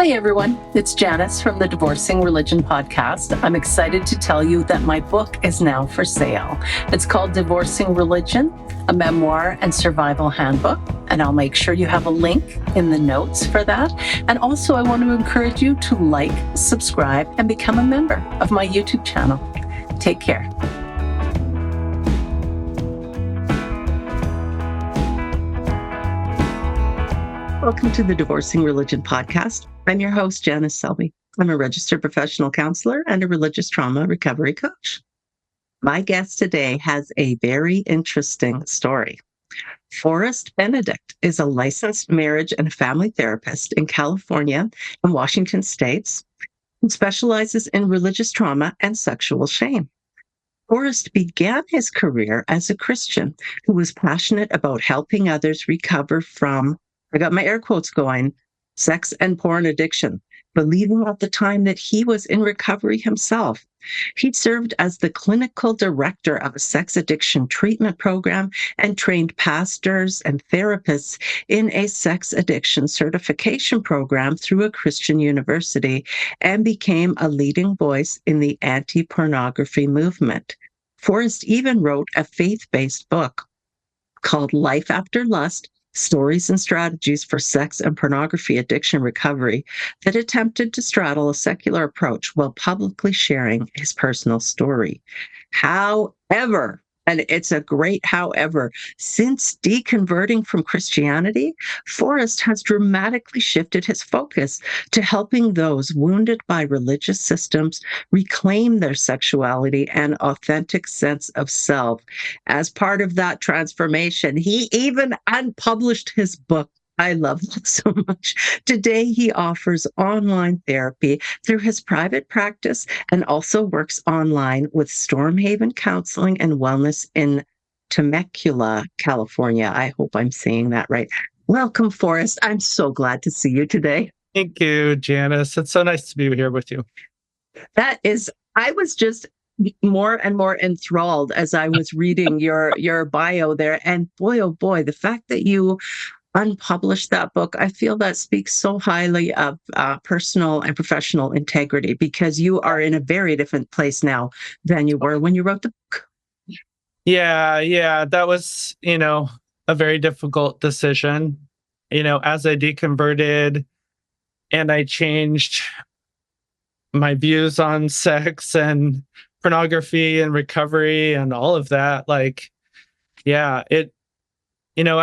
Hi, everyone. It's Janice from the Divorcing Religion podcast. I'm excited to tell you that my book is now for sale. It's called Divorcing Religion, a memoir and survival handbook. And I'll make sure you have a link in the notes for that. And also, I want to encourage you to like, subscribe, and become a member of my YouTube channel. Take care. Welcome to the Divorcing Religion podcast. I'm your host, Janice Selby. I'm a registered professional counselor and a religious trauma recovery coach. My guest today has a very interesting story. Forrest Benedict is a licensed marriage and family therapist in California and Washington states who specializes in religious trauma and sexual shame. Forrest began his career as a Christian who was passionate about helping others recover from, I got my air quotes going, sex and porn addiction, believing at the time that he was in recovery himself. He served as the clinical director of a sex addiction treatment program and trained pastors and therapists in a sex addiction certification program through a Christian university and became a leading voice in the anti-pornography movement. Forrest even wrote a faith-based book called Life After Lust: Stories and Strategies for Sex and Pornography Addiction Recovery that attempted to straddle a secular approach while publicly sharing his personal story. However, and it's a great however, since deconverting from Christianity, Forrest has dramatically shifted his focus to helping those wounded by religious systems reclaim their sexuality and authentic sense of self. As part of that transformation, he even unpublished his book. I love that so much. Today, he offers online therapy through his private practice and also works online with Stormhaven Counseling and Wellness in Temecula, California. I hope I'm saying that right. Welcome, Forrest. I'm so glad to see you today. Thank you, Janice. It's so nice to be here with you. I was just more and more enthralled as I was reading your bio there. And boy, oh boy, the fact that you unpublished that book, I feel that speaks so highly of personal and professional integrity, because you are in a very different place now than you were when you wrote the book. Yeah, that was, a very difficult decision. As I deconverted and I changed my views on sex and pornography and recovery and all of that, I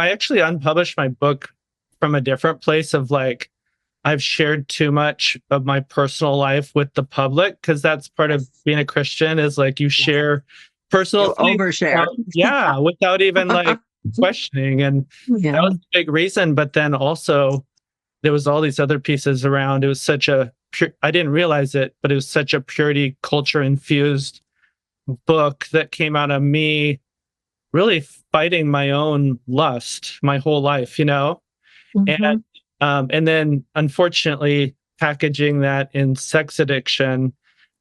actually unpublished my book from a different place of I've shared too much of my personal life with the public, because that's part of being a Christian is you share personal things. Overshare. Without even questioning. And that was a big reason. But then also there was all these other pieces around. It was such a I didn't realize it, but it was such a purity culture infused book that came out of me really fighting my own lust my whole life, Mm-hmm. and then unfortunately packaging that in sex addiction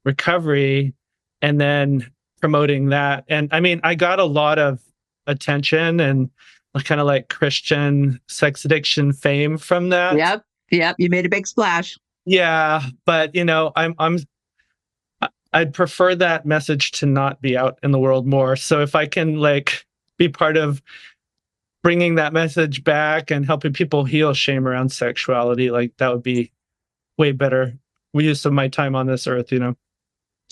recovery and then promoting that. And I mean, I got a lot of attention and kind of Christian sex addiction fame from that. Yep. You made a big splash. Yeah. But I'd prefer that message to not be out in the world more. So if I can be part of bringing that message back and helping people heal shame around sexuality, that would be way better use of my time on this earth,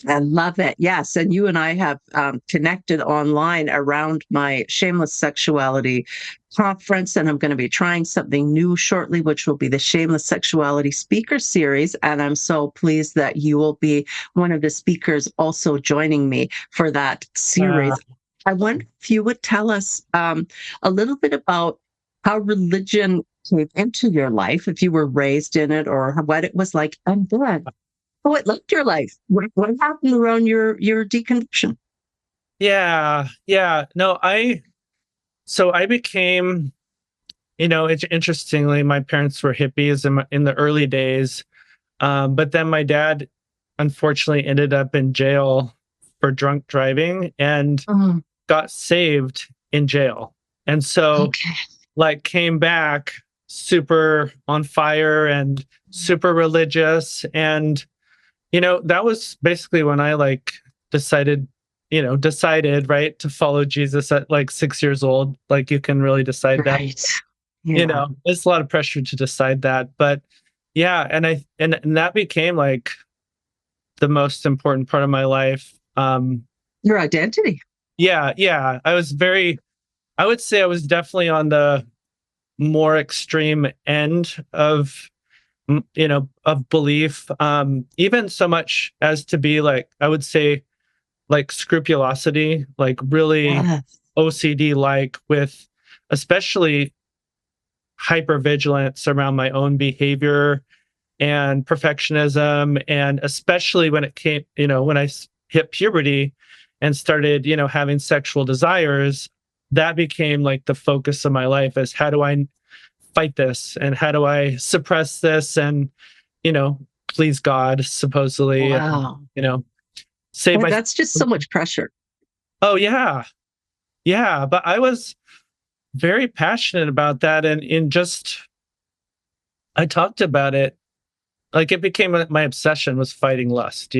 I love it. Yes. And you and I have connected online around my Shameless Sexuality conference, and I'm going to be trying something new shortly, which will be the Shameless Sexuality Speaker Series. And I'm so pleased that you will be one of the speakers also joining me for that series. I wonder if you would tell us a little bit about how religion came into your life, if you were raised in it, or what it was like, and then how it left your life. What happened around your deconversion? Yeah. No, I became, interestingly, my parents were hippies in the early days. But then my dad unfortunately ended up in jail for drunk driving and got saved in jail. And so came back super on fire and super religious. And, that was basically when I like decided, right, to follow Jesus at like 6 years old. Like you can really decide that, Right. Yeah. it's a lot of pressure to decide that. But yeah, and that became like the most important part of my life. Your identity. Yeah. I would say I was definitely on the more extreme end of of belief, even so much as to be like, I would say, like scrupulosity, like really Yes. OCD, like with especially hypervigilance around my own behavior and perfectionism. And especially when it came, when hit puberty and started, having sexual desires, that became like the focus of my life, is how do I fight this and how do I suppress this and, you know, please God, supposedly, and, Wow. save my. That's just so much pressure. Oh, yeah. Yeah. But I was very passionate about that. And I talked about it. Like it became my obsession was fighting lust,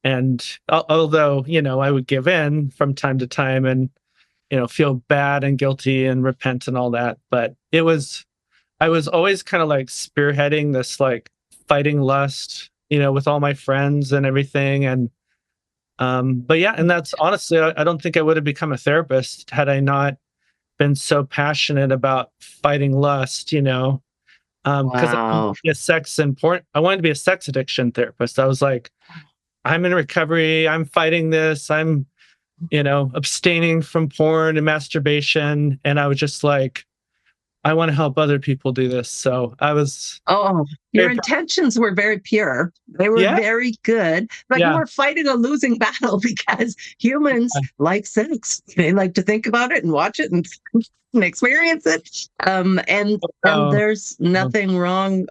and although, I would give in from time to time and, feel bad and guilty and repent and all that. But I was always kind of like spearheading this like fighting lust, with all my friends and everything. And, but yeah, and that's honestly, I don't think I would have become a therapist had I not been so passionate about fighting lust, because Wow. I wanted to be a sex addiction therapist. I was like, I'm in recovery. I'm fighting this. I'm, abstaining from porn and masturbation. And I was just like, I want to help other people do this. So I was Oh, your very proud. intentions were very pure. They were Yeah. very good, but you Yeah. were fighting a losing battle because humans like sex. They like to think about it and watch it and experience it. And Oh, there's nothing wrong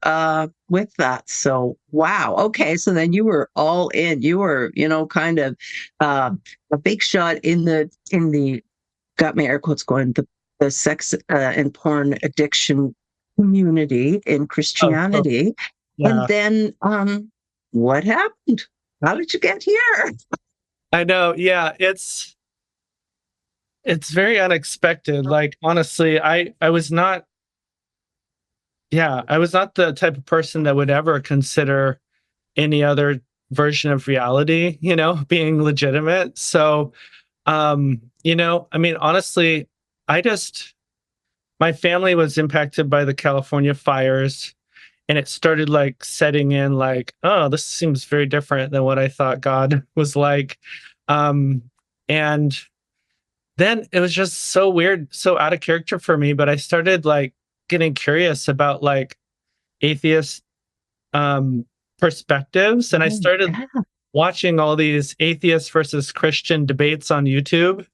with that. So wow. Okay, so then you were all in. You were, kind of a big shot in the got my air quotes going, the sex and porn addiction community in oh, Christianity. And yeah. then what happened? How did you get here? I know. Yeah. It's very unexpected. Like, honestly, I was not, yeah, I was not the type of person that would ever consider any other version of reality, being legitimate. So, I mean, honestly, I just, my family was impacted by the California fires, and it started like setting in like, oh, this seems very different than what I thought God was like. Um, and then it was just so weird, so out of character for me. But I started like getting curious about like atheist um perspectives, and I Oh, started yeah. watching all these atheist versus Christian debates on YouTube.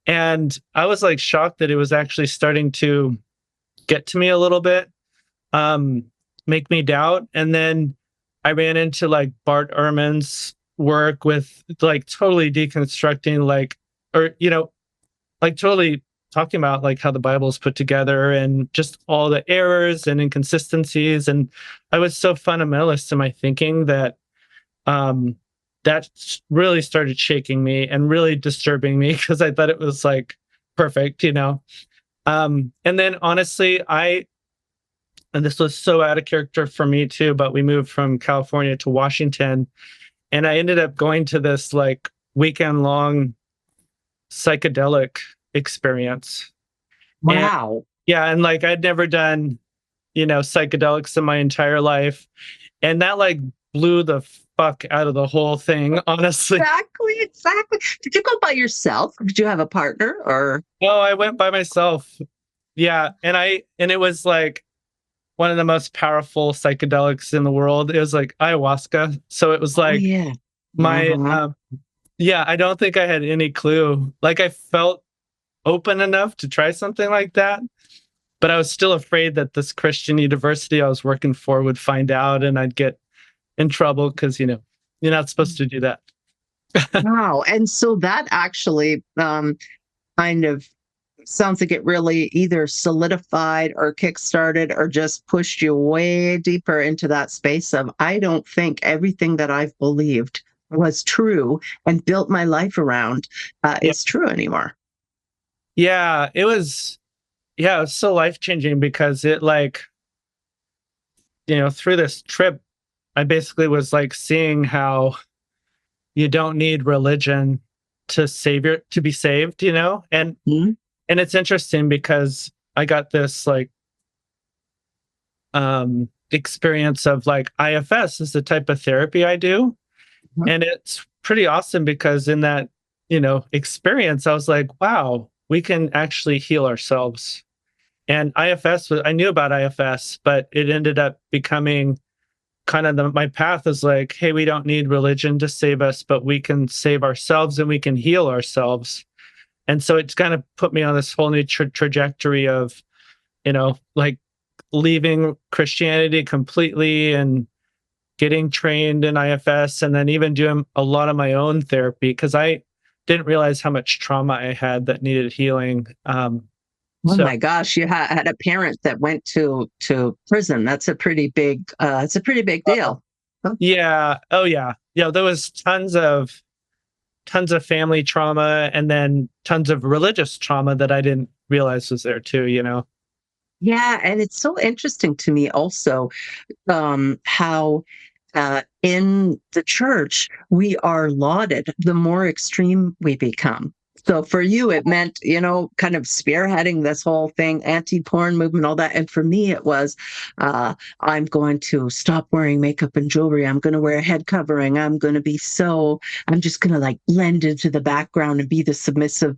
And I was like shocked that it was actually starting to get to me a little bit, um, make me doubt. And then I ran into like Bart Ehrman's work with like totally deconstructing, like, or, like totally talking about like how the Bible is put together and just all the errors and inconsistencies. And I was so fundamentalist in my thinking that um really started shaking me and really disturbing me because I thought it was like perfect, and then honestly, and this was so out of character for me too, but we moved from California to Washington, and I ended up going to this like weekend long psychedelic experience. And Wow. yeah, and like I'd never done, psychedelics in my entire life. And that like blew the fuck out of the whole thing, honestly. Exactly, exactly. Did you go by yourself? Did you have a partner or? Oh, I went by myself. Yeah. And it was like one of the most powerful psychedelics in the world. It was like ayahuasca. So it was Oh, like yeah. my, Uh-huh. yeah, I don't think I had any clue. Like I felt open enough to try something like that, but I was still afraid that this Christian university I was working for would find out and I'd get in trouble because, you're not supposed to do that. Wow. And so that actually kind of sounds like it really either solidified or kickstarted or just pushed you way deeper into that space of, I don't think everything that I've believed was true and built my life around Yeah. is true anymore. Yeah, it was so life-changing because it like, through this trip, I basically was like seeing how you don't need religion to be saved, Mhm. and it's interesting because I got this like experience of like IFS is the type of therapy I do. Mhm. And it's pretty awesome because in that, experience, I was like, wow, we can actually heal ourselves. And I knew about IFS, but it ended up becoming kind of my path is like, hey, we don't need religion to save us, but we can save ourselves and we can heal ourselves. And so it's kind of put me on this whole new trajectory of, like leaving Christianity completely and getting trained in IFS, and then even doing a lot of my own therapy because I didn't realize how much trauma I had that needed healing. Oh So my gosh, you had a parent that went to prison. That's a pretty big it's a pretty big deal. Huh? yeah, oh yeah, there was tons of family trauma and then tons of religious trauma that I didn't realize was there too. Yeah, and it's so interesting to me also how in the church we are lauded the more extreme we become. So for you, it meant, kind of spearheading this whole thing, anti-porn movement, all that. And for me, it was, I'm going to stop wearing makeup and jewelry. I'm going to wear a head covering. I'm just going to like blend into the background and be the submissive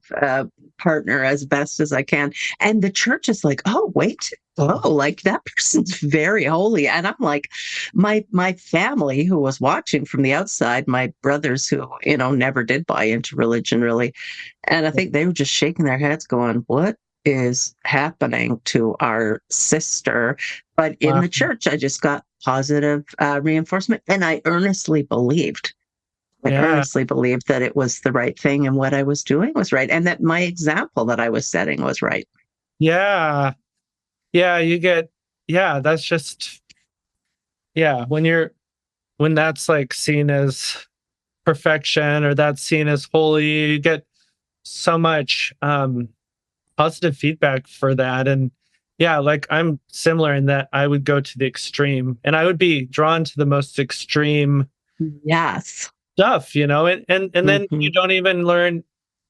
partner as best as I can. And the church is like, oh, wait, oh, like that person's very holy. And I'm like, my family who was watching from the outside, my brothers who, never did buy into religion really. And I think they were just shaking their heads going, what is happening to our sister? But in Wow. the church, I just got positive reinforcement. And I Yeah. earnestly believed that it was the right thing and what I was doing was right. And that my example that I was setting was right. Yeah. Yeah. That's just, yeah. When that's like seen as perfection or that's seen as holy, you get so much positive feedback for that. And yeah, like I'm similar in that I would go to the extreme and I would be drawn to the most extreme Yes. stuff, and then you Mhm. don't even learn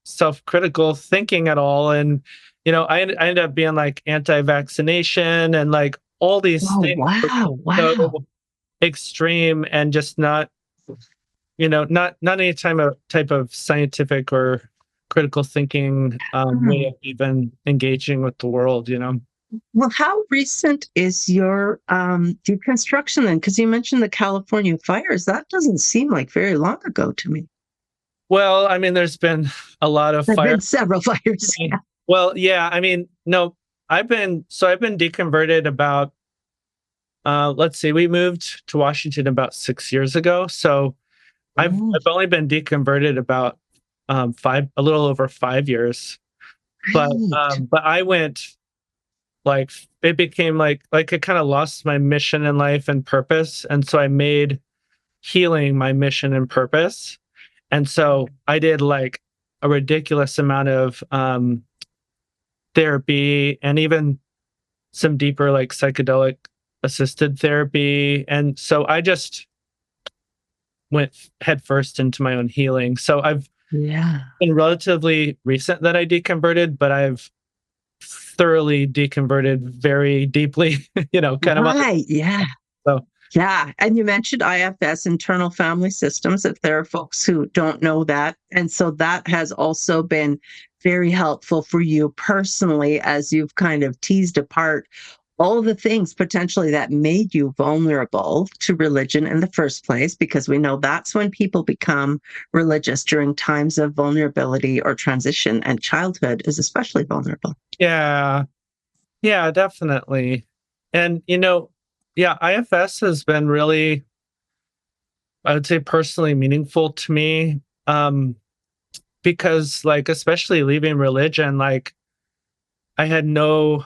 self-critical thinking at all. And I ended up being like anti-vaccination and like all these Oh, things were wow. Wow. so extreme and just not not any type of scientific or critical thinking way Hmm. of even engaging with the world. Well, how recent is your deconstruction then? Because you mentioned the California fires. That doesn't seem like very long ago to me. Well, I mean, there's been a lot of There've fire. been several fires. Yeah. Well, yeah, I mean, no, I've been deconverted about let's see, we moved to Washington about 6 years ago. So Oh, I've only been deconverted about a little over 5 years. right. But I went like it became like I kind of lost my mission in life and purpose. And so I made healing my mission and purpose. And so I did like a ridiculous amount of therapy and even some deeper like psychedelic assisted therapy. And so I just went headfirst into my own healing. So I've Yeah. been relatively recent that I deconverted, but I've thoroughly deconverted very deeply, kind of on the Right. Yeah. so Yeah. And you mentioned IFS, internal family systems, if there are folks who don't know that. And so that has also been very helpful for you personally as you've kind of teased apart all the things potentially that made you vulnerable to religion in the first place, because we know that's when people become religious during times of vulnerability or transition, and childhood is especially vulnerable. yeah, yeah, definitely. And yeah, IFS has been really, I would say, personally meaningful to me. Because like especially leaving religion, like I had no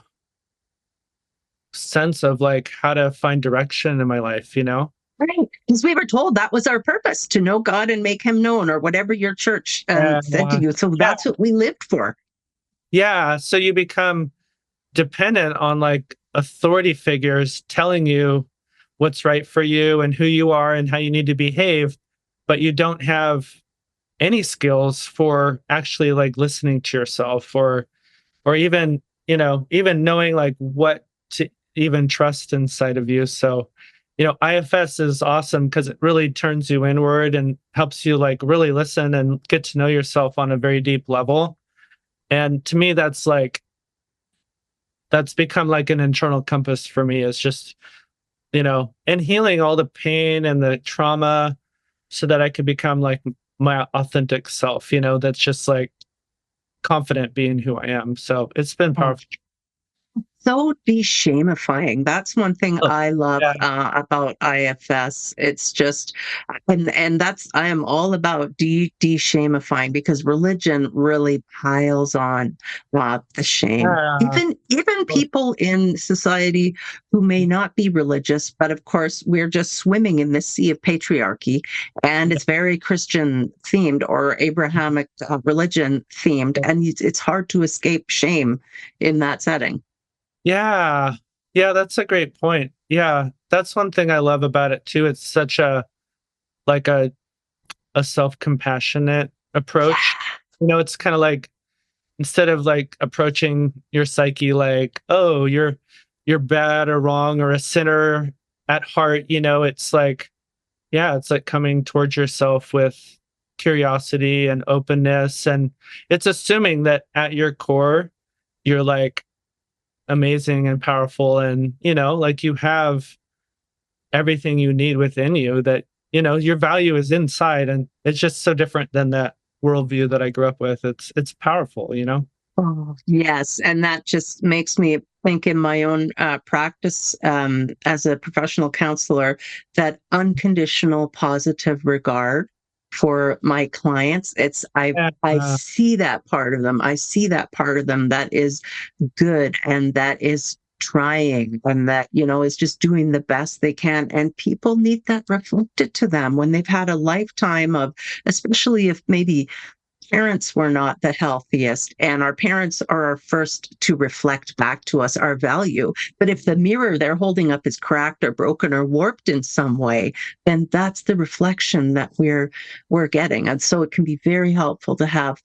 sense of like how to find direction in my life, you know? Right. Because we were told that was our purpose, to know God and make him known, or whatever your church Yeah. said to you. So Yeah. that's what we lived for. Yeah. So you become dependent on like authority figures telling you what's right for you and who you are and how you need to behave, but you don't have any skills for actually like listening to yourself, or even, even knowing like what to even trust inside of you. So, IFS is awesome because it really turns you inward and helps you like really listen and get to know yourself on a very deep level. And to me, that's become like an internal compass for me, is just, and healing all the pain and the trauma so that I could become like my authentic self, that's just like confident being who I am. So it's been powerful. So de-shamifying. That's one thing Oh, I love yeah. about IFS. It's just, and that's, I am all about de-shamifying, because religion really piles on the shame. Yeah. Even people in society who may not be religious, but of course we're just swimming in this sea of patriarchy, and it's very Christian themed or Abrahamic religion themed, and it's hard to escape shame in that setting. Yeah. Yeah, that's a great point. Yeah. That's one thing I love about it too. It's such a like a self-compassionate approach. It's kind of like, instead of like approaching your psyche like, oh, you're bad or wrong or a sinner at heart, it's like, yeah, it's like coming towards yourself with curiosity and openness, and it's assuming that at your core you're like amazing and powerful, and like you have everything you need within you, that your value is inside, and it's just so different than that worldview that I grew up with. It's powerful. Oh, yes. And that just makes me think in my own practice as a professional counselor, that unconditional positive regard for my clients. I Yeah. see that part of them. I see that part of them that is good and that is trying, and that, is just doing the best they can. And people need that reflected to them when they've had a lifetime of, especially if maybe parents were not the healthiest, and our parents are our first to reflect back to us our value. But if the mirror they're holding up is cracked or broken or warped in some way, then that's the reflection that we're getting. And so it can be very helpful to have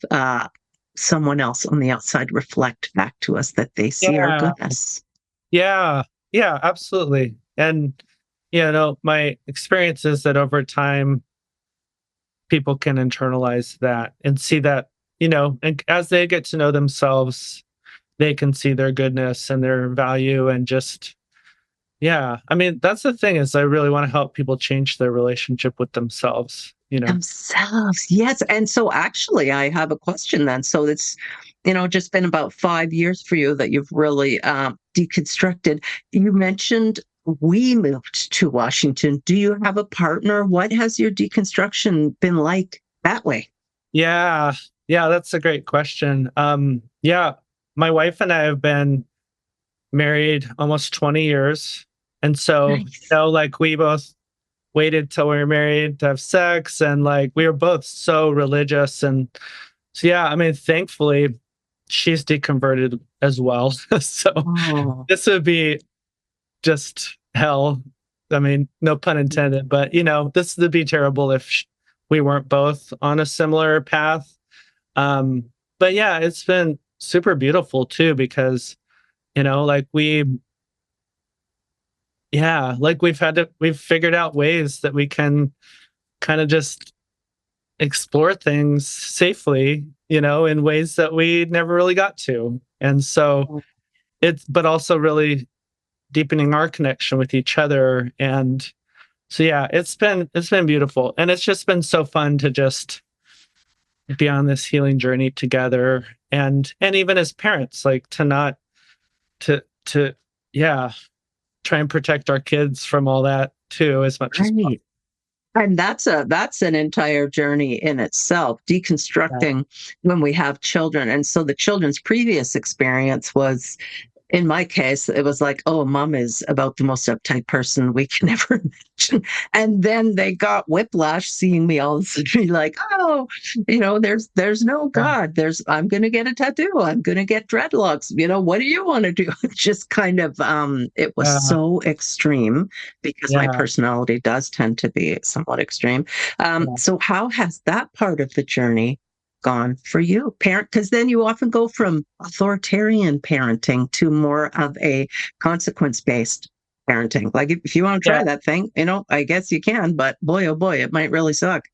someone else on the outside reflect back to us that they see our Yeah. goodness. Yeah. Yeah, absolutely. And my experience is that over time people can internalize that and see that, and as they get to know themselves, they can see their goodness and their value, and just, yeah. I mean, that's the thing, is I really want to help people change their relationship with themselves. Themselves, yes. And so actually, I have a question then. So it's, just been about 5 years for you that you've really deconstructed. You mentioned we moved to Washington. Do you have a partner? What has your deconstruction been like that way? Yeah. Yeah, that's a great question. Yeah, my wife and I have been married almost 20 years. And so, Nice. like we both waited till we were married to have sex, and like we were both so religious. And so, yeah, I mean, thankfully she's deconverted as well. So Oh, this would be just hell. I mean, no pun intended, but this would be terrible if we weren't both on a similar path. Um, but yeah, it's been super beautiful too, because like like we've figured out ways that we can kind of just explore things safely, in ways that we never really got to. And so but also really deepening our connection with each other. And so, yeah, it's been beautiful. And it's just been so fun to just be on this healing journey together. And even as parents, like to not, to, yeah, try and protect our kids from all that too, as much as possible. right. And that's an entire journey in itself, deconstructing when we have children. And so the children's previous experience was, in my case, it was like, oh, mom is about the most uptight person we can ever imagine. And then they got whiplash seeing me all of a sudden be like, oh, there's no God. I'm gonna get a tattoo. I'm gonna get dreadlocks. What do you want to do? Just kind of it was Yeah. so extreme because my Yeah. personality does tend to be somewhat extreme. Yeah. So how has that part of the journey gone for you, parent? Because then you often go from authoritarian parenting to more of a consequence-based parenting. Like if you want to try that thing, I guess you can, but boy, oh boy, it might really suck.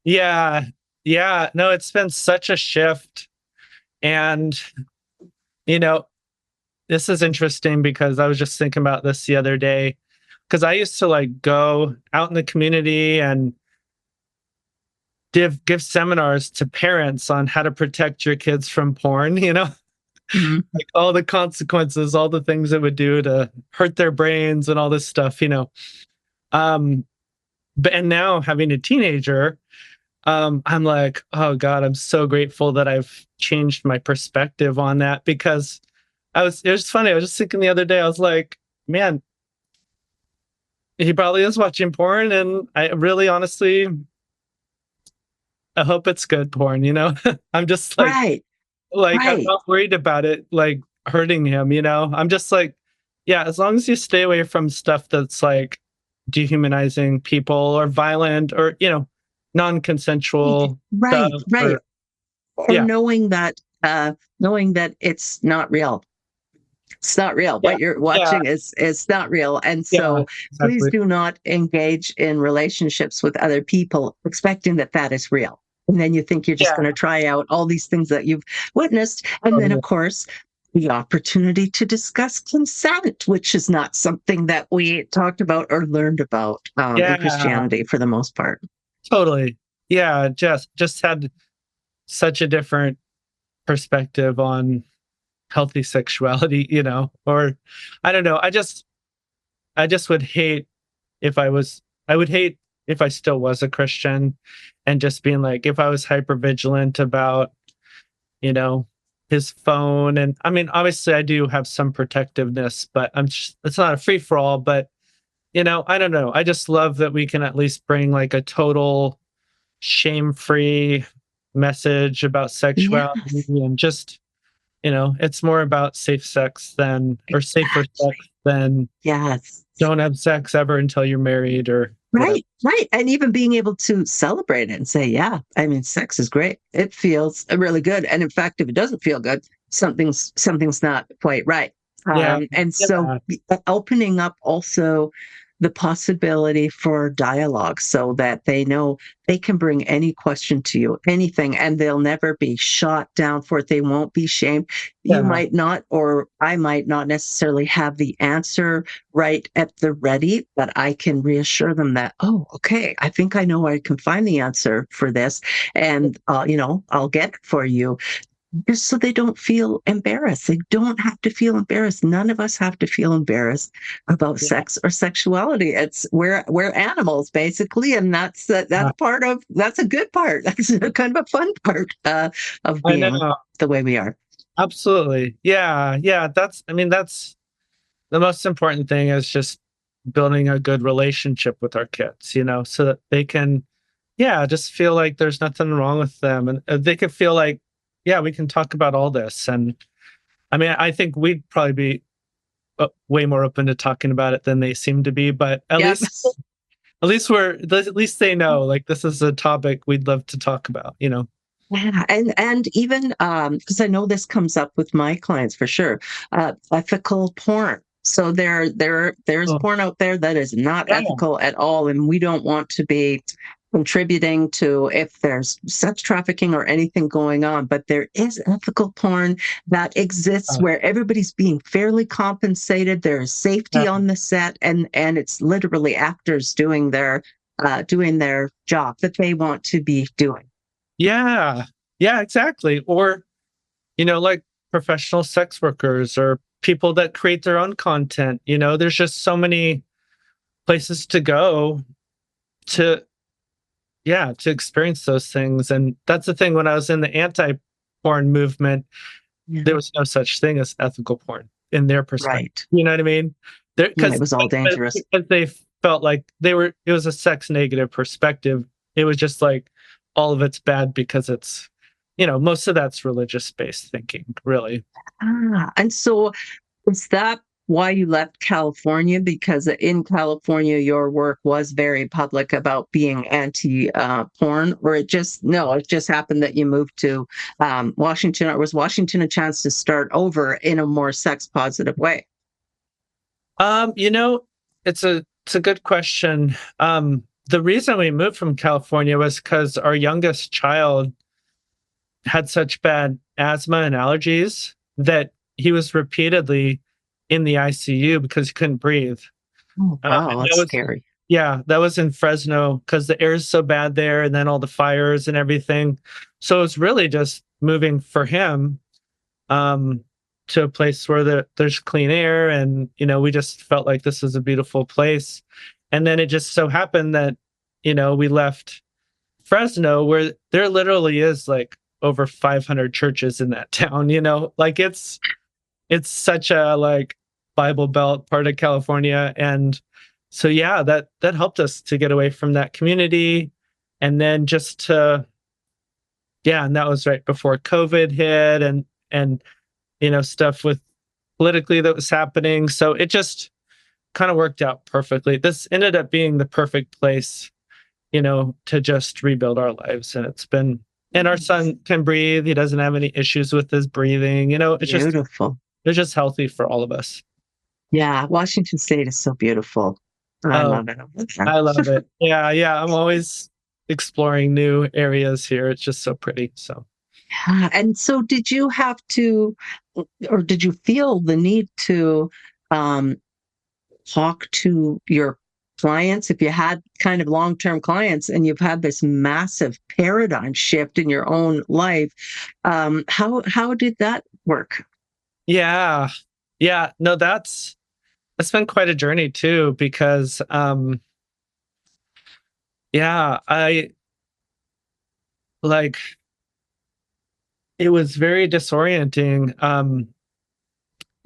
Yeah. Yeah. No, it's been such a shift. And, you know, this is interesting because I was just thinking about this the other day. Because I used to like go out in the community and give seminars to parents on how to protect your kids from porn, Mhm. like all the consequences, all the things it would do to hurt their brains and all this stuff. Um, but and now having a teenager, I'm like, oh God, I'm so grateful that I've changed my perspective on that because it was funny. I was just thinking the other day, I was like, man, he probably is watching porn. And I really honestly, I hope it's good porn. I'm just Right, like, I'm right. not worried about it, like, hurting him. I'm just like, yeah, as long as you stay away from stuff that's, like, dehumanizing people or violent or, non-consensual stuff Right, right. or Or yeah, knowing that it's not real. It's not real. yeah, What you're yeah, watching is not real. And yeah, so please exactly. do not engage in relationships with other people expecting that that is real. And then you think you're just Yeah, going to try out all these things that you've witnessed. And then, totally. of course, the opportunity to discuss consent, which is not something that we talked about or learned about in Yeah, Christianity for the most part. totally. Yeah, just had such a different perspective on healthy sexuality, or I don't know, I just would hate if I would hate if I still was a Christian and just being like, if I was hyper vigilant about, you know, his phone. And I mean, obviously I do have some protectiveness, but it's not a free for all. But, I don't know. I just love that we can at least bring like a total shame free message about sexuality Yes, and just, it's more about or safer exactly. sex than Yes. don't have sex ever until you're married or whatever. Right, right. And even being able to celebrate it and say, yeah, I mean, sex is great. It feels really good. And in fact, if it doesn't feel good, something's not quite right. Yeah. And so Yeah. opening up also the possibility for dialogue so that they know they can bring any question to you, anything, and they'll never be shot down for it. They won't be shamed. You Yeah. might not, or I might not necessarily have the answer right at the ready, but I can reassure them that, oh, okay, I think I know where I can find the answer for this. And, I'll get it for you just so they don't feel embarrassed. They don't have to feel embarrassed. None of us have to feel embarrassed about Yeah. sex or sexuality. We're animals basically, and Yeah. that's a good part. That's a kind of a fun part of I being know. the way we are. Absolutely. Yeah. Yeah. That's the most important thing is just building a good relationship with our kids, so that they can, yeah, just feel like there's nothing wrong with them. And they can feel like, yeah, we can talk about all this. And I mean, I think we'd probably be way more open to talking about it than they seem to be, but Yep. at least they know like this is a topic we'd love to talk about. Yeah, and even because I know this comes up with my clients for sure, ethical porn. So there's Oh, porn out there that is not yeah. ethical at all, and we don't want to be contributing to if there's sex trafficking or anything going on. But there is ethical porn that exists Uh, where everybody's being fairly compensated. There is yeah. safety on the set, and it's literally actors doing their job that they want to be doing. Yeah. Yeah, exactly. Or, like professional sex workers or people that create their own content. There's just so many places to go to experience those things. And that's the thing, when I was in the anti-porn movement, there was no such thing as ethical porn in their perspective. Right. You know what I mean? It was all dangerous. Because they felt like it was a sex negative perspective. It was just like all of it's bad because it's, most of that's religious based thinking, really. And so is that why you left California? Because in California, your work was very public about being anti-porn, or it just happened that you moved to Washington, or was Washington a chance to start over in a more sex positive way? It's a good question. The reason we moved from California was because our youngest child had such bad asthma and allergies that he was repeatedly in the ICU because he couldn't breathe. Oh, wow, that's scary. Yeah, that was in Fresno because the air is so bad there, and then all the fires and everything. So it's really just moving for him to a place where there's clean air, and we just felt like this is a beautiful place. And then it just so happened that we left Fresno, where there literally is like over 500 churches in that town. Like it's such a like Bible Belt part of California. And so, yeah, that helped us to get away from that community. And then and that was right before COVID hit and stuff with politically that was happening. So it just kind of worked out perfectly. This ended up being the perfect place, to just rebuild our lives. And our son can breathe. He doesn't have any issues with his breathing. It's beautiful. It's just healthy for all of us. Yeah, Washington State is so beautiful. I love it. I love it. Yeah. I'm always exploring new areas here. It's just so pretty. So, yeah. And so, did you have to, or did you feel the need to talk to your clients, if you had kind of long-term clients, and you've had this massive paradigm shift in your own life? How did that work? Yeah. No, that's been quite a journey too, because I like, it was very disorienting.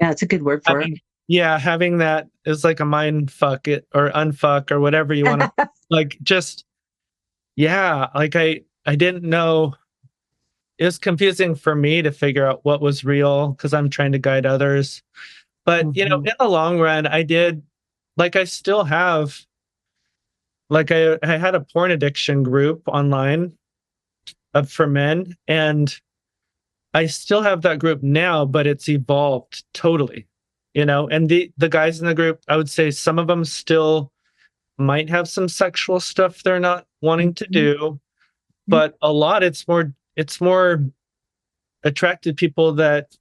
Yeah, it's a good word for it. Yeah, having that is like a mind fuck it or unfuck or whatever you want to like, just like I didn't know. It was confusing for me to figure out what was real because I'm trying to guide others. But in the long run, I still have, like, I had a porn addiction group online for men, and I still have that group now, but it's evolved totally, and the guys in the group, I would say some of them still might have some sexual stuff they're not wanting to do, but a lot, it's more attracted people that,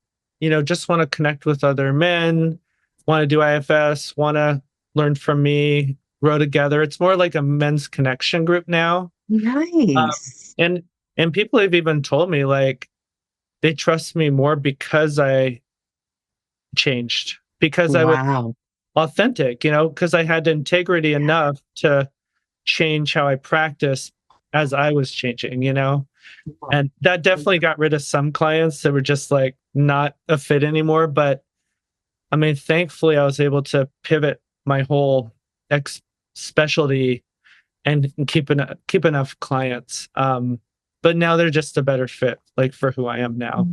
just want to connect with other men, want to do IFS, want to learn from me, grow together. It's more like a men's connection group now. Nice. And people have even told me, like, they trust me more because I changed, because I was authentic, because I had integrity enough to change how I practice as I was changing, and that definitely got rid of some clients that were just like not a fit anymore. But I mean, thankfully I was able to pivot my whole specialty and keep enough clients. But now they're just a better fit, like, for who I am now.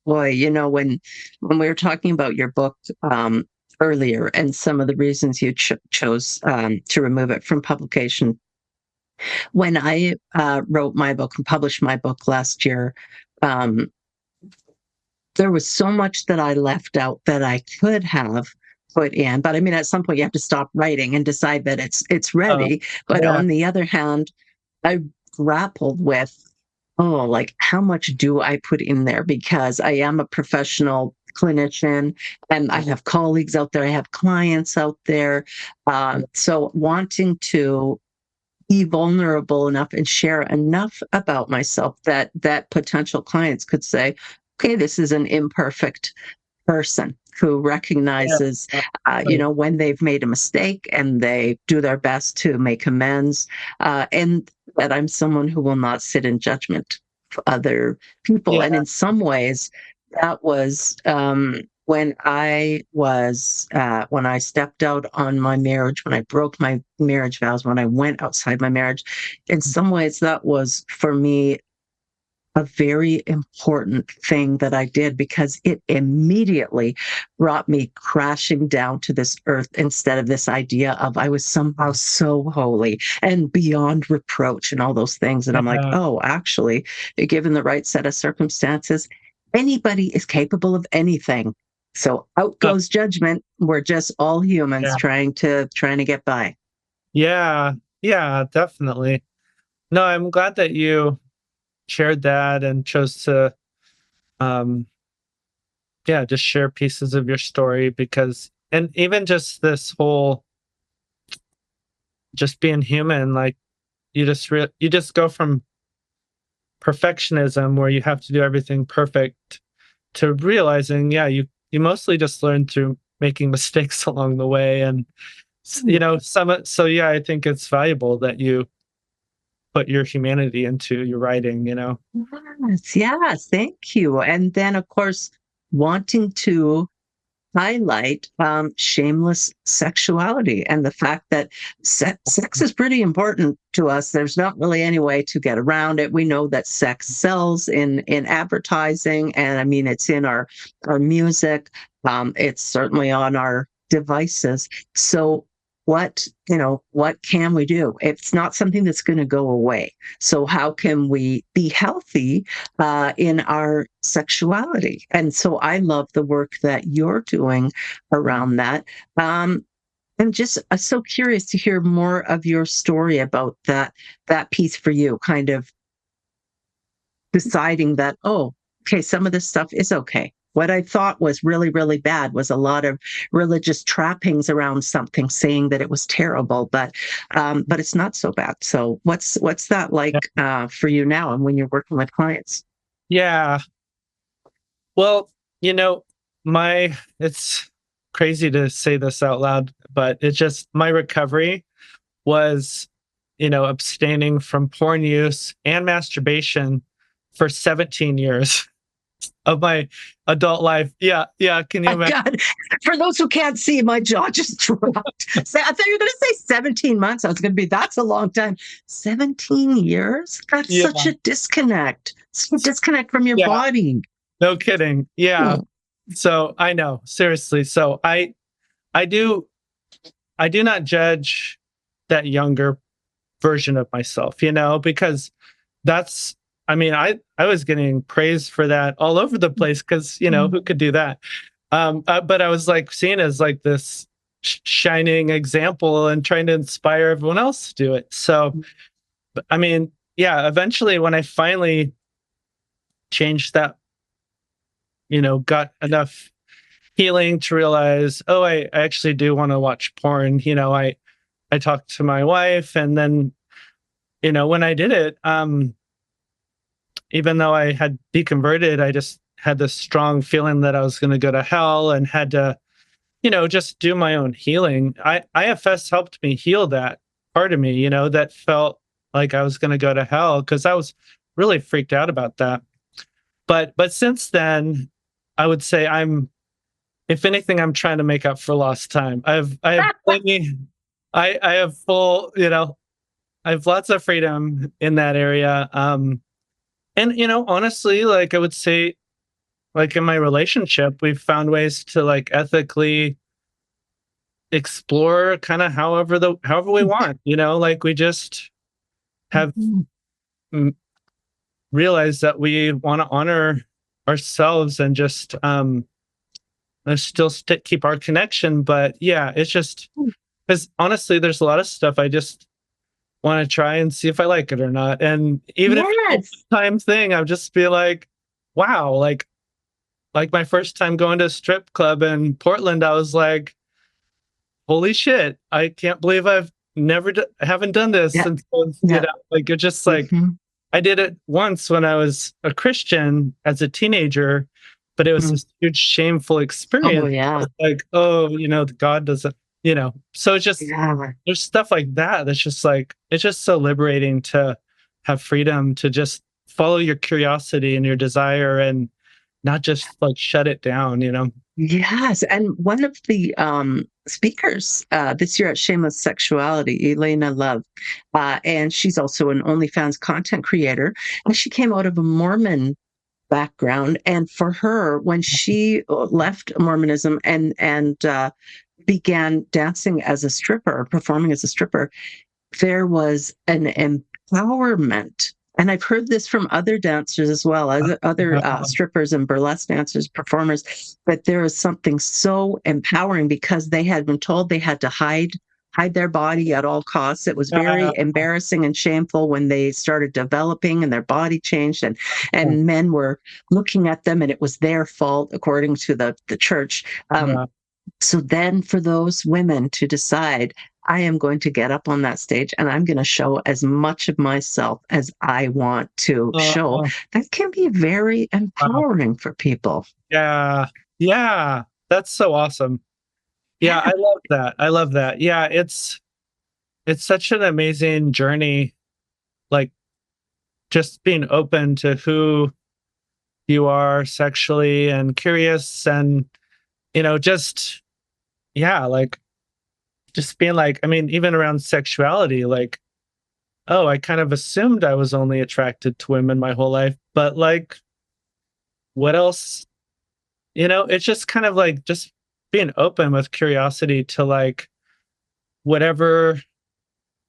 Boy, when we were talking about your book earlier and some of the reasons you chose to remove it from publication, when I wrote my book and published my book last year, there was so much that I left out that I could have put in. But I mean, at some point you have to stop writing and decide that it's ready. But on the other hand, I grappled with, like, how much do I put in there? Because I am a professional clinician and I have colleagues out there, I have clients out there. So wanting to be vulnerable enough and share enough about myself that potential clients could say, okay, this is an imperfect person. who recognizes, when they've made a mistake and they do their best to make amends. And that I'm someone who will not sit in judgment of other people. Yeah. And in some ways, that was when I stepped out on my marriage, when I broke my marriage vows, when I went outside my marriage. In some ways, that was for me a very important thing that I did, because it immediately brought me crashing down to this earth, instead of this idea of I was somehow so holy and beyond reproach and all those things. And I'm like, oh, actually, given the right set of circumstances, anybody is capable of anything. So out goes judgment. We're just all humans trying to get by. Yeah, definitely. No, I'm glad that you shared that and chose to just share pieces of your story, because, and even just this whole just being human, like you just go from perfectionism where you have to do everything perfect to realizing you mostly just learn through making mistakes along the way. And I think it's valuable that you put your humanity into your writing. Yes, thank you. And then, of course, wanting to highlight shameless sexuality and the fact that sex is pretty important to us. There's not really any way to get around it. We know that sex sells in advertising, and I mean, it's in our music. It's certainly on our devices. So what can we do? It's not something that's going to go away. So how can we be healthy in our sexuality? And so I love the work that you're doing around that. I'm just so curious to hear more of your story about that piece for you, kind of deciding that, oh, okay, some of this stuff is okay. What I thought was really, really bad was a lot of religious trappings around something, saying that it was terrible, but it's not so bad. So what's that like for you now, and when you're working with clients? Yeah. Well, it's crazy to say this out loud, but it's just my recovery was, abstaining from porn use and masturbation for 17 years of my adult life. Yeah. Can you imagine? God. For those who can't see, my jaw just dropped. I thought you were going to say 17 months. I was going to be, that's a long time. 17 years? That's such a disconnect. It's a disconnect from your body. No kidding. Yeah. So I know, seriously. So I do not judge that younger version of myself, because that's, I was getting praise for that all over the place, because, who could do that? But I was like seen as like this shining example and trying to inspire everyone else to do it. So, eventually when I finally changed that, got enough healing to realize, oh, I actually do want to watch porn. I talked to my wife, and then, when I did it, even though I had deconverted, I just had this strong feeling that I was going to go to hell, and had to, just do my own healing. IFS helped me heal that part of me, that felt like I was going to go to hell, because I was really freaked out about that. But since then, I would say if anything, I'm trying to make up for lost time. I have I have full, I have lots of freedom in that area. And, honestly, like I would say, like in my relationship, we've found ways to like ethically explore kind of however we want, like we just have realized that we want to honor ourselves and just still keep our connection. But yeah, it's just because honestly, there's a lot of stuff I just want to try and see if I like it or not. And even if it's a time thing, I'll just be like, wow, like my first time going to a strip club in Portland, I was like, holy shit, I can't believe I've haven't done this. And so, like, it's just like, I did it once when I was a Christian as a teenager, but it was this huge shameful experience. Oh, yeah. Like, oh, God doesn't, so it's just, Yeah. there's stuff like that that's just like, it's just so liberating to have freedom to just follow your curiosity and your desire and not just like shut it down. Yes. And one of the speakers this year at Shameless Sexuality, Elena Love, and she's also an OnlyFans content creator, and she came out of a Mormon background. And for her, when she left Mormonism and began dancing as a stripper, performing as a stripper, there was an empowerment. And I've heard this from other dancers as well, other strippers and burlesque dancers, performers, that there is something so empowering because they had been told they had to hide their body at all costs. It was very embarrassing and shameful when they started developing and their body changed and men were looking at them and it was their fault according to the church. So then for those women to decide, I am going to get up on that stage and I'm going to show as much of myself as I want to show, that can be very empowering for people. Yeah. Yeah. That's so awesome. Yeah, I love that. I love that. Yeah, it's such an amazing journey, like just being open to who you are sexually and curious and just like just being like, I mean, even around sexuality, like, oh, I kind of assumed I was only attracted to women my whole life, but like what else? It's just kind of like just being open with curiosity to like whatever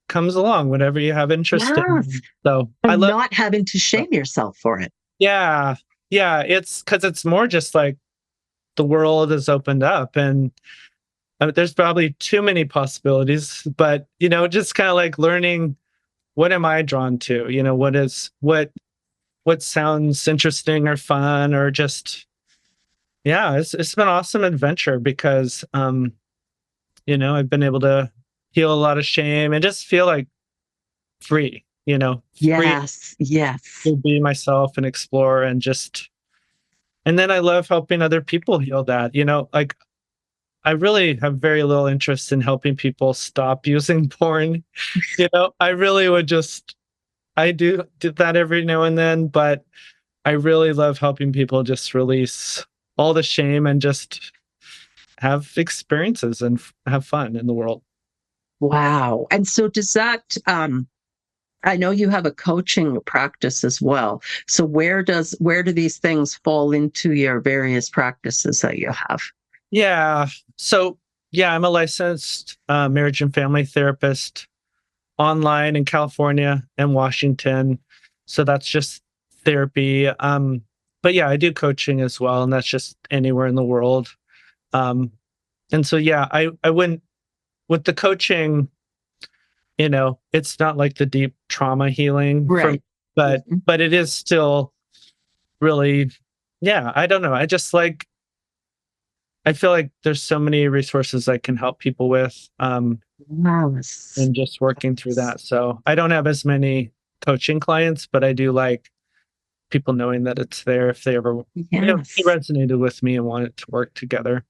comes along, whatever you have interest in. So I love not having to shame yourself for it. Yeah. Yeah. It's because it's more just like the world has opened up and there's probably too many possibilities, but just kind of like learning what am I drawn to? What sounds interesting or fun or just it's been an awesome adventure because I've been able to heal a lot of shame and just feel like free, Yes, yes. To be myself and explore and then I love helping other people heal that, like I really have very little interest in helping people stop using porn. I really would I did that every now and then, but I really love helping people just release all the shame and just have experiences and have fun in the world. Wow. And so does that, I know you have a coaching practice as well. So where do these things fall into your various practices that you have? Yeah. So I'm a licensed marriage and family therapist online in California and Washington. So that's just therapy. But I do coaching as well, and that's just anywhere in the world. And so I wouldn't with the coaching, it's not like the deep trauma healing, right? But it is still really, I don't know. I feel like there's so many resources I can help people with, and just working through that. So I don't have as many coaching clients, but I do like people knowing that it's there if they ever resonated with me and wanted to work together.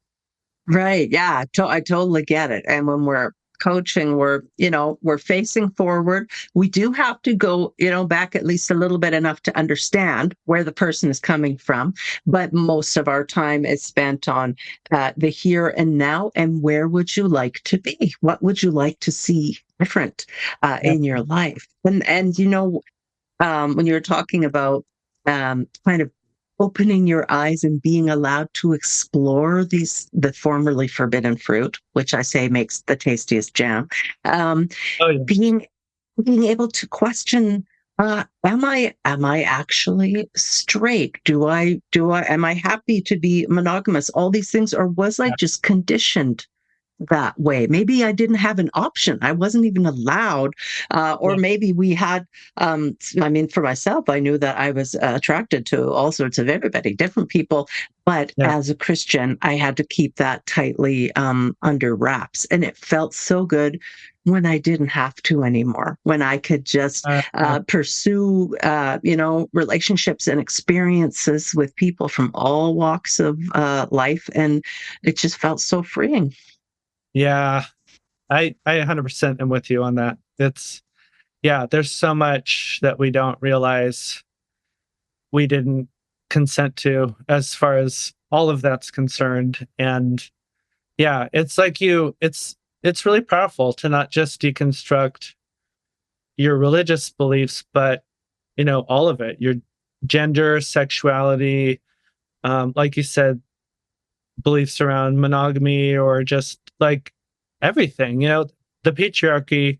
Right. Yeah. I totally get it. And when we're coaching, we're facing forward. We do have to go, back at least a little bit enough to understand where the person is coming from. But most of our time is spent on the here and now. And where would you like to be? What would you like to see different in your life? And when you were talking about kind of opening your eyes and being allowed to explore the formerly forbidden fruit, which I say makes the tastiest jam. Being able to question, am I actually straight? Am I happy to be monogamous? All these things, or was I just conditioned that way. Maybe I didn't have an option. I wasn't even allowed. Or Yeah. maybe we had, I mean, for myself, I knew that I was attracted to all sorts of everybody, different people. But Yeah. as a Christian, I had to keep that tightly under wraps. And it felt so good when I didn't have to anymore, when I could just pursue, relationships and experiences with people from all walks of life. And it just felt so freeing. Yeah. I 100% am with you on that. There's so much that we don't realize we didn't consent to as far as all of that's concerned. And yeah, it's really powerful to not just deconstruct your religious beliefs, but all of it, your gender, sexuality, like you said, beliefs around monogamy, or just like everything. The patriarchy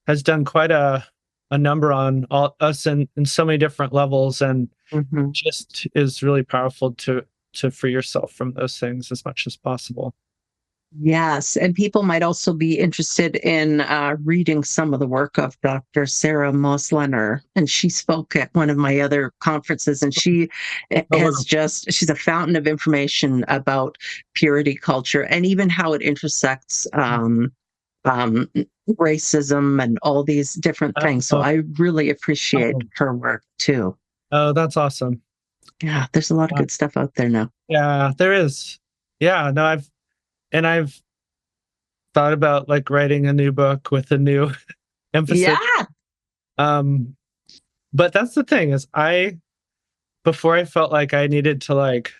has done quite a number on us in so many different levels, and Mhm. just is really powerful to free yourself from those things as much as possible. Yes, and people might also be interested in reading some of the work of Dr. Sarah Moslener, and she spoke at one of my other conferences, and she Oh, wow. she's a fountain of information about purity culture and even how it intersects um, racism and all these different Uh, things. So oh, I really appreciate oh, her work too. oh, that's awesome. Yeah, there's a lot of Wow. good stuff out there now. Yeah, there is. Yeah, no, I've thought about like writing a new book with a new emphasis. Yeah. Um, but that's the thing is before I felt like I needed to like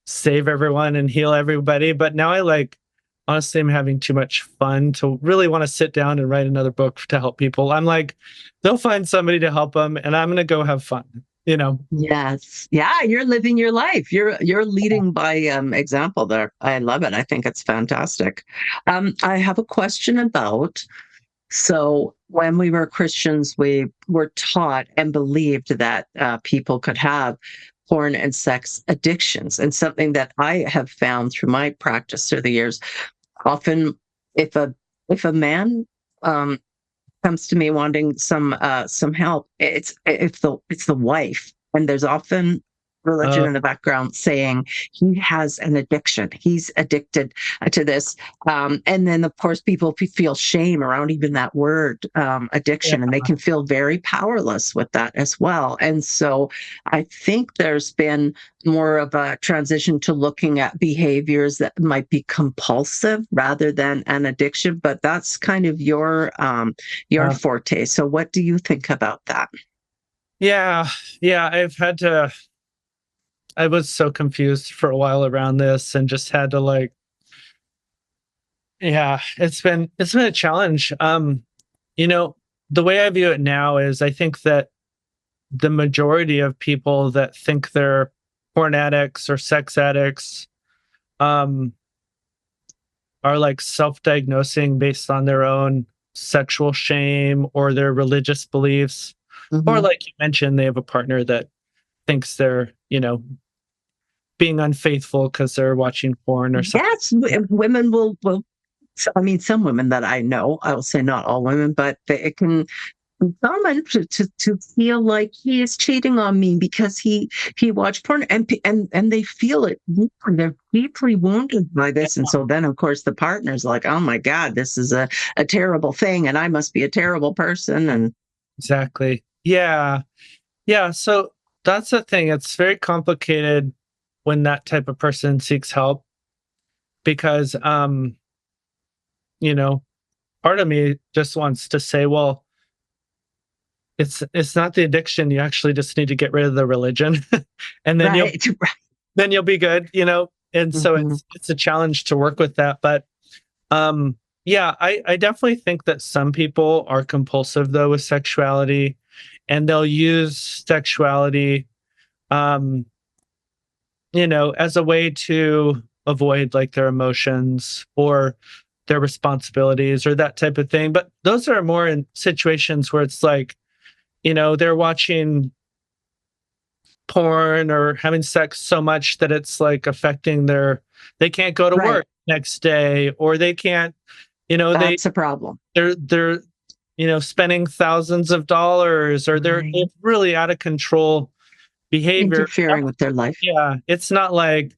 save everyone and heal everybody, but now I like honestly I'm having too much fun to really want to sit down and write another book to help people. I'm like, they'll find somebody to help them and I'm gonna go have fun. Yes. Yeah, you're living your life. You're leading by example there. I love it. I think it's fantastic. I have a question about, so when we were Christians, we were taught and believed that people could have porn and sex addictions. And something that I have found through my practice through the years, often if a man um, comes to me wanting some help, it's the wife, and there's often religion Uh, in the background saying he has an addiction, he's addicted to this, and then of course people feel shame around even that word, yeah, addiction, and they can feel very powerless with that as well. And so I think there's been more of a transition to looking at behaviors that might be compulsive rather than an addiction, but that's kind of your uh, forte. So what do you think about that? yeah, yeah. I was so confused for a while around this and just had to like, yeah, it's been a challenge. You know, the way I view it now is I think that the majority of people that think they're porn addicts or sex addicts um are like self-diagnosing based on their own sexual shame or their religious beliefs, or Mhm. like you mentioned, they have a partner that thinks they're being unfaithful because they're watching porn or something. Yes, women will. I mean, some women that I know, I will say not all women, but it can common to feel like he is cheating on me because he watched porn, and they feel it. They're deeply wounded by this, and so then of course the partner's like, oh my god, this is a terrible thing, and I must be a terrible person. And Exactly. Yeah. Yeah. So that's the thing. It's very complicated when that type of person seeks help because, you know, part of me just wants to say, well, it's not the addiction. You actually just need to get rid of the religion, and then you'll right, then you'll be good. And so mhm. it's a challenge to work with that. But yeah, I definitely think that some people are compulsive though with sexuality, and they'll use sexuality um as a way to avoid like their emotions or their responsibilities or that type of thing. But those are more in situations where it's like, they're watching porn or having sex so much that it's like affecting they can't go to Right. work next day, or they can't, That's a problem. they're spending thousands of dollars, or they're Right. really out of control behavior. Interfering with their life. Yeah, it's not like,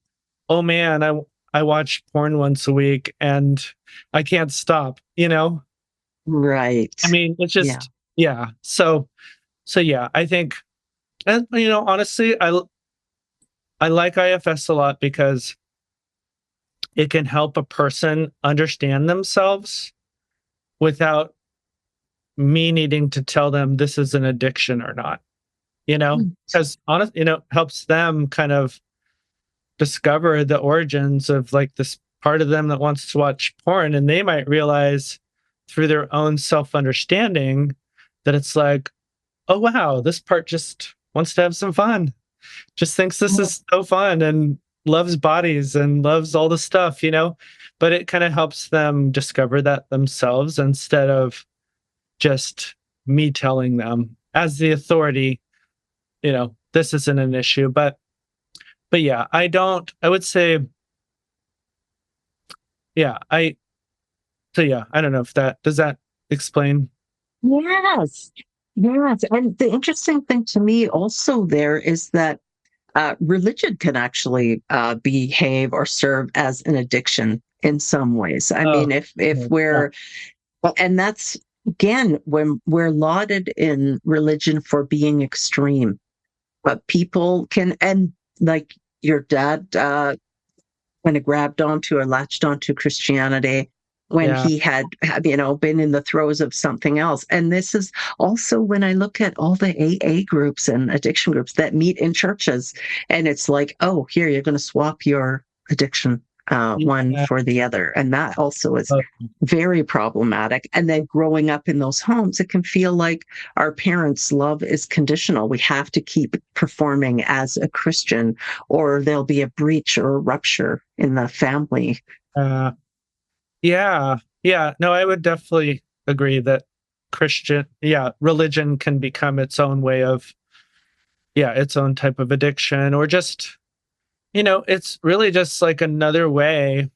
oh man, I watch porn once a week and I can't stop, Right. I mean, it's Yeah. just, yeah. So yeah, I think, and honestly, I like IFS a lot because it can help a person understand themselves without me needing to tell them this is an addiction or not, Mm. because helps them kind of discover the origins of like this part of them that wants to watch porn. And they might realize through their own self understanding that it's like, oh, wow, this part just wants to have some fun, just thinks this is so fun and loves bodies and loves all the stuff, but it kind of helps them discover that themselves instead of just me telling them as the authority, this isn't an issue. But yeah, I would say, yeah, I don't know if does that explain? Yes. Yes. And the interesting thing to me also there is that religion can actually behave or serve as an addiction in some ways. I Oh, mean, if yeah. we're, well, and that's again when we're lauded in religion for being extreme, but people can, and like your dad kind of grabbed onto or latched onto Christianity when Yeah. he had been in the throes of something else. And this is also when I look at all the AA groups and addiction groups that meet in churches, and it's like, oh, here, you're going to swap your addiction one Yeah. for the other. And that also is Oh, very problematic. And then growing up in those homes, it can feel like our parents' love is conditional. We have to keep performing as a Christian, or there'll be a breach or a rupture in the family. uh, yeah. Yeah. No, I would definitely agree that religion can become its own way of, its own type of addiction, or just, it's really just like another way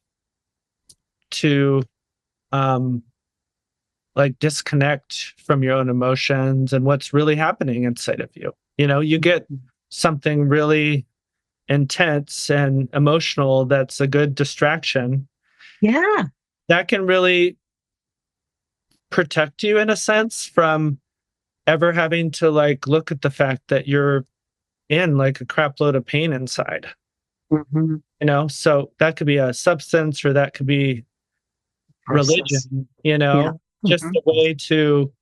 to, um, like disconnect from your own emotions and what's really happening inside of you. You get something really intense and emotional that's a good distraction Yeah, that can really protect you in a sense from ever having to like look at the fact that you're in like a crap load of pain inside. hmm, So that could be a substance, or that could be process. religion, Yeah. just Hmm. a way to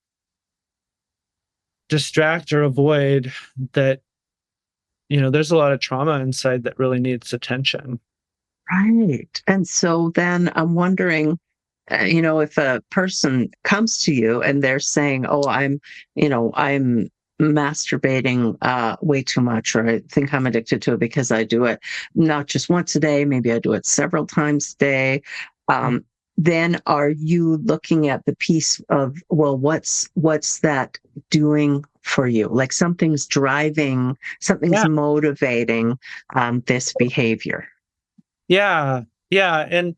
distract or avoid that. There's a lot of trauma inside that really needs attention. Right. And so then I'm wondering, if a person comes to you and they're saying, "Oh, I'm masturbating way too much, or I think I'm addicted to it because I do it not just once a day, maybe I do it several times a day." Mm. Um, then are you looking at the piece of, well, what's that doing for you? Like something's driving, something's Yeah. motivating this behavior. Yeah. Yeah. And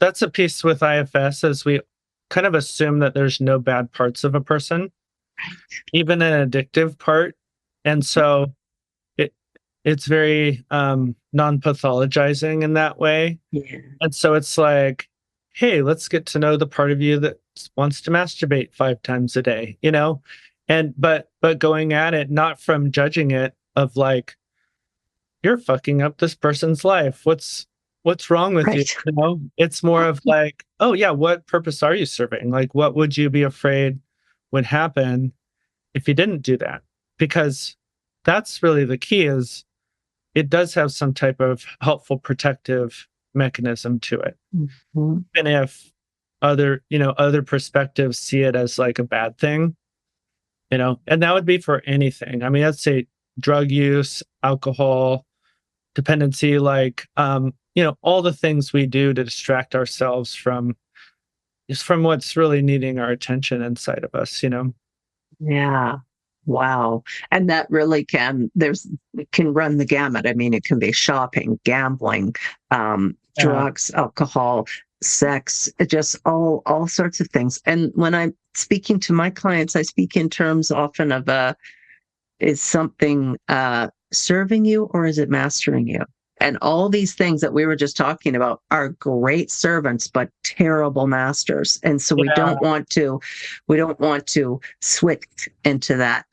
that's a piece with IFS, is we kind of assume that there's no bad parts of a person, even an addictive part. And so it it's very non-pathologizing in that way. Yeah. And so it's like, hey, let's get to know the part of you that wants to masturbate 5 times a day, And but going at it not from judging it of like, you're fucking up this person's life. What's wrong with you? Right. It's more of like, oh yeah, what purpose are you serving? Like, what would you be afraid would happen if you didn't do that? Because that's really the key, is it does have some type of helpful protective mechanism to it. Mhm. And if other perspectives see it as like a bad thing, and that would be for anything. I mean, I'd say drug use, alcohol, dependency, like all the things we do to distract ourselves from what's really needing our attention inside of us. Yeah. Wow. And that really it can run the gamut. I mean, it can be shopping, gambling, Yeah. drugs, alcohol, sex, just all sorts of things. And when I'm speaking to my clients, I speak in terms often of is something serving you or is it mastering you? And all these things that we were just talking about are great servants, but terrible masters. And so Yeah. we don't want to switch into that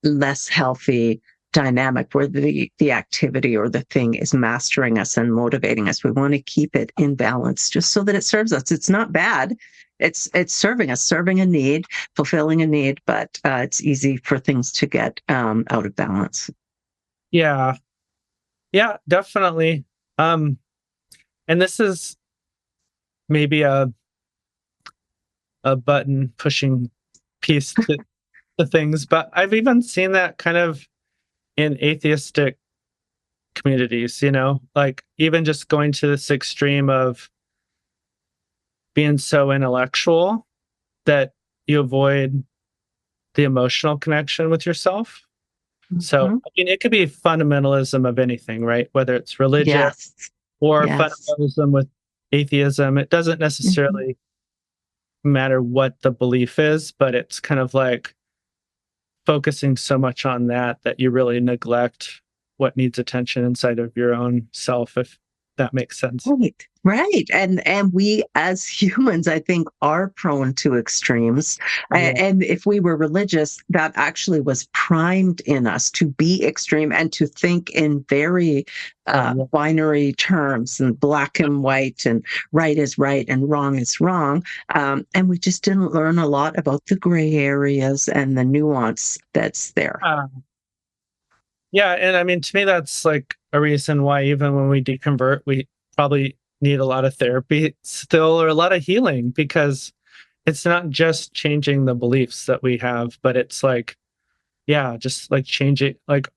less healthy dynamic where the activity or the thing is mastering us and motivating us. We want to keep it in balance just so that it serves us. It's not bad. It's serving us, serving a need, fulfilling a need, but it's easy for things to get out of balance. Yeah. Yeah, definitely. Um, and this is maybe a button pushing piece to things, but I've even seen that kind of in atheistic communities, like even just going to this extreme of being so intellectual that you avoid the emotional connection with yourself. So, Mhm. I mean, it could be fundamentalism of anything, right? Whether it's religion Yes, or yes. fundamentalism with atheism, it doesn't Mhm. necessarily matter what the belief is, but it's kind of like focusing so much on that you really neglect what needs attention inside of your own self, if that makes sense. Right, right. And we as humans, I think, are prone to extremes. Yeah. And if we were religious, that actually was primed in us to be extreme and to think in very Yeah. binary terms and black and white and right is right and wrong is wrong. And we just didn't learn a lot about the gray areas and the nuance that's there. Uh, yeah, and I mean, to me, that's like a reason why even when we deconvert, we probably need a lot of therapy still or a lot of healing because it's not just changing the beliefs that we have, but it's like, yeah, just like changing, like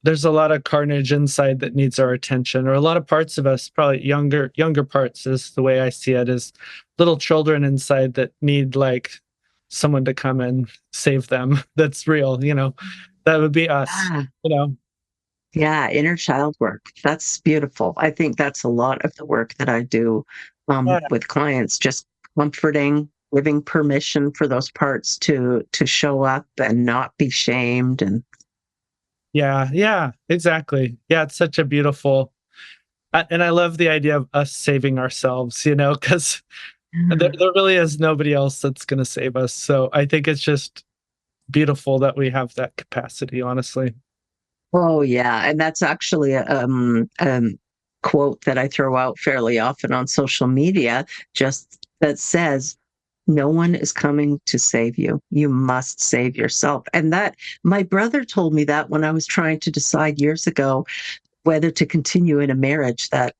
there's a lot of carnage inside that needs our attention, or a lot of parts of us, probably younger parts is the way I see it, is little children inside that need like someone to come and save them. That's real, that would be us, Ah, you know. yeah, inner child work. That's beautiful. I think that's a lot of the work that I do Yeah. with clients, just comforting, giving permission for those parts to show up and not be shamed. And Yeah, yeah, exactly. Yeah, it's such a beautiful, and I love the idea of us saving ourselves, because there really is nobody else that's going to save us. So I think it's just beautiful that we have that capacity, honestly. oh yeah, and that's actually a quote that I throw out fairly often on social media, just that says, "No one is coming to save you. You must save yourself." And that my brother told me that when I was trying to decide years ago whether to continue in a marriage that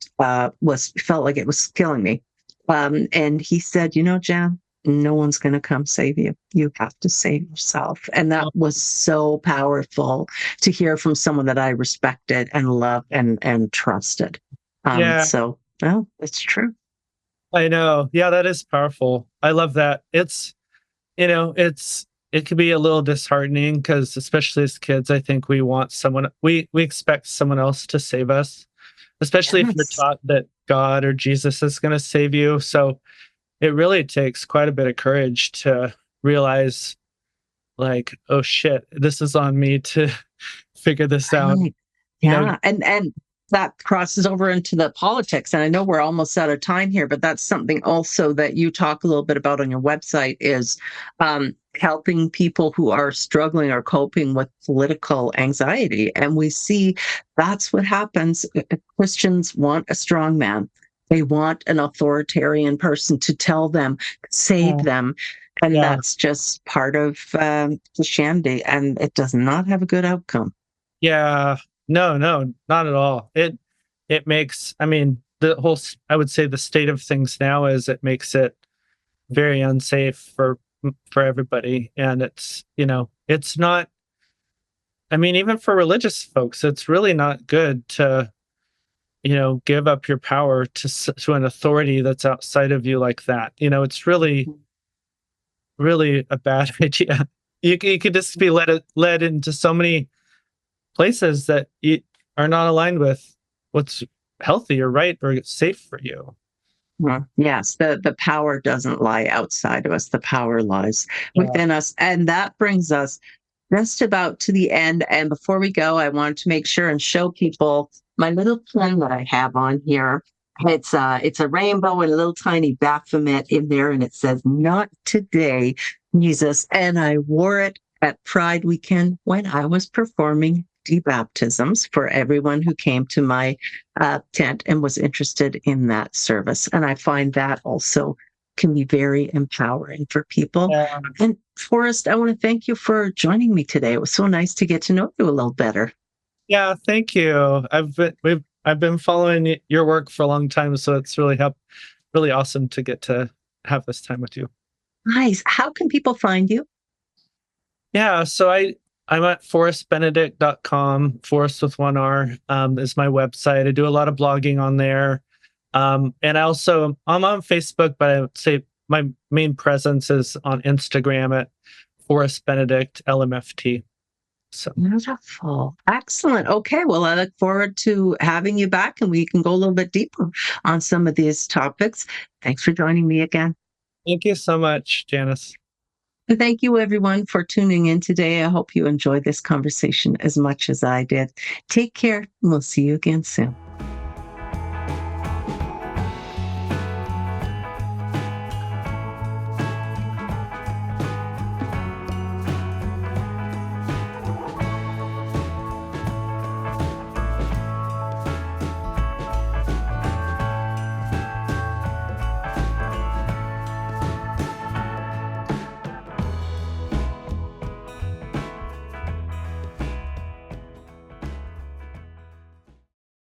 was felt like it was killing me. And he said, "You know, Jan, no one's going to come save you. You have to save yourself." And that Oh, was so powerful to hear from someone that I respected and loved and trusted. yeah, So, well, it's true. I know. Yeah, that is powerful. I love that. It can be a little disheartening because especially as kids, I think we expect someone else to save us, especially if you're Yes. taught that God or Jesus is going to save you. So it really takes quite a bit of courage to realize, like, oh shit, this is on me to figure this out. Right. You know, Yeah. And that crosses over into the politics. And I know we're almost out of time here, but that's something also that you talk a little bit about on your website is helping people who are struggling or coping with political anxiety. And we see that's what happens. Christians want a strong man. They want an authoritarian person to tell them, save yeah, them. And yeah, that's just part of Christianity. And it does not have a good outcome. yeah. No, no, not at all. It makes, I mean, I would say the state of things now is it makes it very unsafe for everybody, and it's not. I mean, even for religious folks, it's really not good to give up your power to an authority that's outside of you like that. It's really really a bad idea. You could just be led into so many places that you are not aligned with what's healthy or right or safe for you. Yes, the power doesn't lie outside of us. The power lies within us. And that brings us just about to the end. And before we go, I wanted to make sure and show people my little pen that I have on here. It's a rainbow and a little tiny Baphomet in there, and it says "Not today, Jesus." And I wore it at Pride Weekend when I was performing debaptisms for everyone who came to my tent and was interested in that service. And I find that also can be very empowering for people. Yeah. And Forrest, I want to thank you for joining me today. It was so nice to get to know you a little better. Yeah, thank you. I've been following your work for a long time, so it's really awesome to get to have this time with you. Nice. How can people find you? Yeah, so I'm at forrestbenedict.com. Forrest with one R is my website. I do a lot of blogging on there. And I'm on Facebook, but I would say my main presence is on Instagram at Forrest Benedict LMFT. So Wonderful. Excellent. Okay. Well, I look forward to having you back and we can go a little bit deeper on some of these topics. Thanks for joining me again. thank you so much, Janice. And thank you, everyone, for tuning in today. I hope you enjoyed this conversation as much as I did. Take care, and we'll see you again soon.